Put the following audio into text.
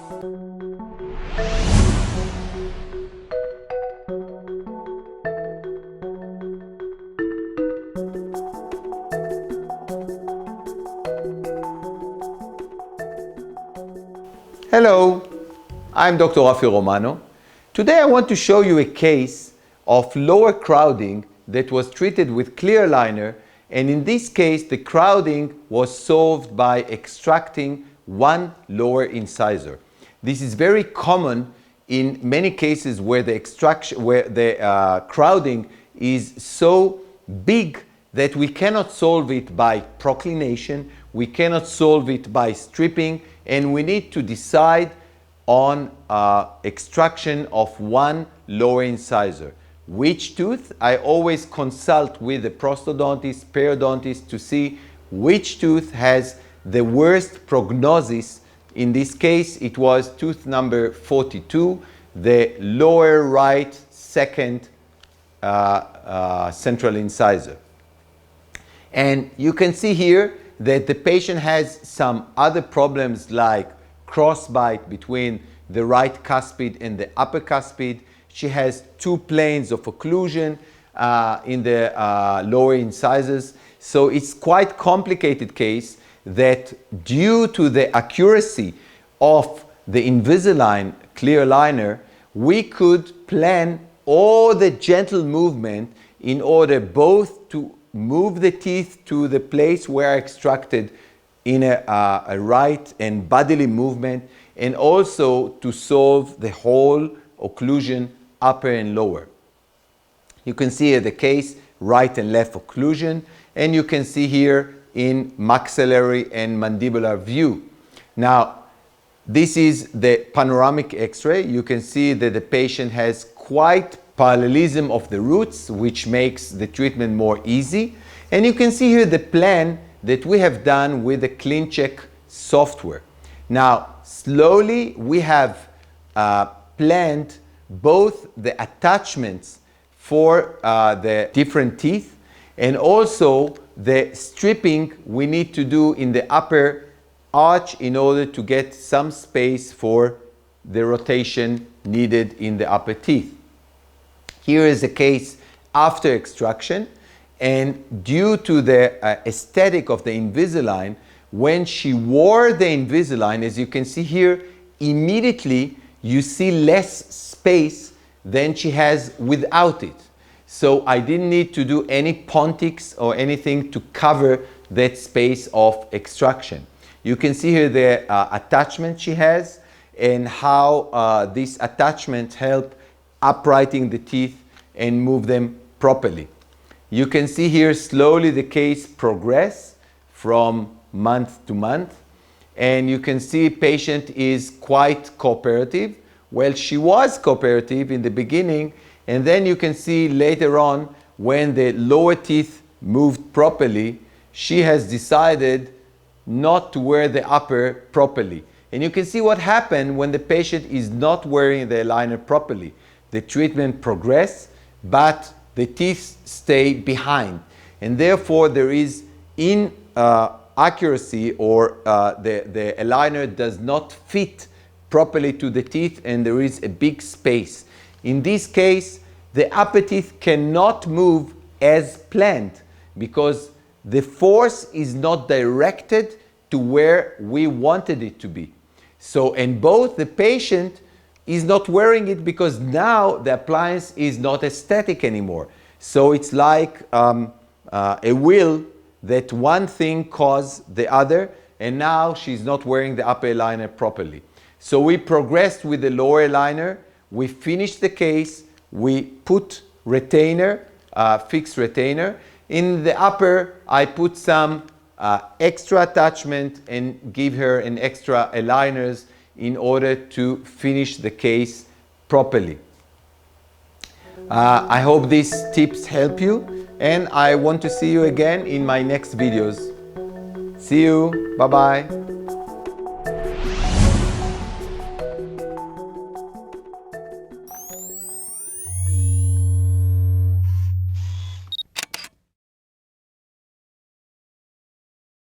Hello, I'm Dr. Rafi Romano. Today I want to show you a case of lower crowding that was treated with clear aligner, and in this case the crowding was solved by extracting one lower incisor. This is very common in many cases where the crowding is so big that we cannot solve it by proclination, we cannot solve it by stripping, and we need to decide on extraction of one lower incisor. Which tooth? I always consult with the prosthodontist, periodontist to see which tooth has the worst prognosis. In this case, it was tooth number 42, the lower right second central incisor. And you can see here that the patient has some other problems like crossbite between the right cuspid and the upper cuspid. She has two planes of occlusion in the lower incisors. So it's quite complicated case that due to the accuracy of the Invisalign clear aligner, we could plan all the gentle movement in order both to move the teeth to the place where extracted in a right and bodily movement, and also to solve the whole occlusion upper and lower. You can see here the case right and left occlusion, and you can see here in maxillary and mandibular view. Now, this is the panoramic x-ray. You can see that the patient has quite parallelism of the roots, which makes the treatment more easy. And you can see here the plan that we have done with the CleanCheck software. Now, slowly we have planned both the attachments for the different teeth and also the stripping we need to do in the upper arch in order to get some space for the rotation needed in the upper teeth. Here is a case after extraction, and due to the aesthetic of the Invisalign, when she wore the Invisalign, as you can see here, immediately you see less space than she has without it. So I didn't need to do any Pontics or anything to cover that space of extraction. You can see here the attachment she has and how this attachment help uprighting the teeth and move them properly. You can see here slowly the case progress from month to month, and you can see patient is quite cooperative. Well, she was cooperative in the beginning, and then you can see later on when the lower teeth moved properly, she has decided not to wear the upper properly. And you can see what happened when the patient is not wearing the aligner properly. The treatment progresses, but the teeth stay behind. And therefore there is inaccuracy, or the aligner does not fit properly to the teeth, and there is a big space. In this case, the upper teeth cannot move as planned because the force is not directed to where we wanted it to be. So, and both the patient is not wearing it because now the appliance is not aesthetic anymore. So it's like a will that one thing caused the other, and now she's not wearing the upper aligner properly. So we progressed with the lower aligner, we finished the case, we put retainer, fixed retainer. In the upper, I put some extra attachment and give her an extra aligners in order to finish the case properly. I hope these tips help you, and I want to see you again in my next videos. See you. Bye-bye.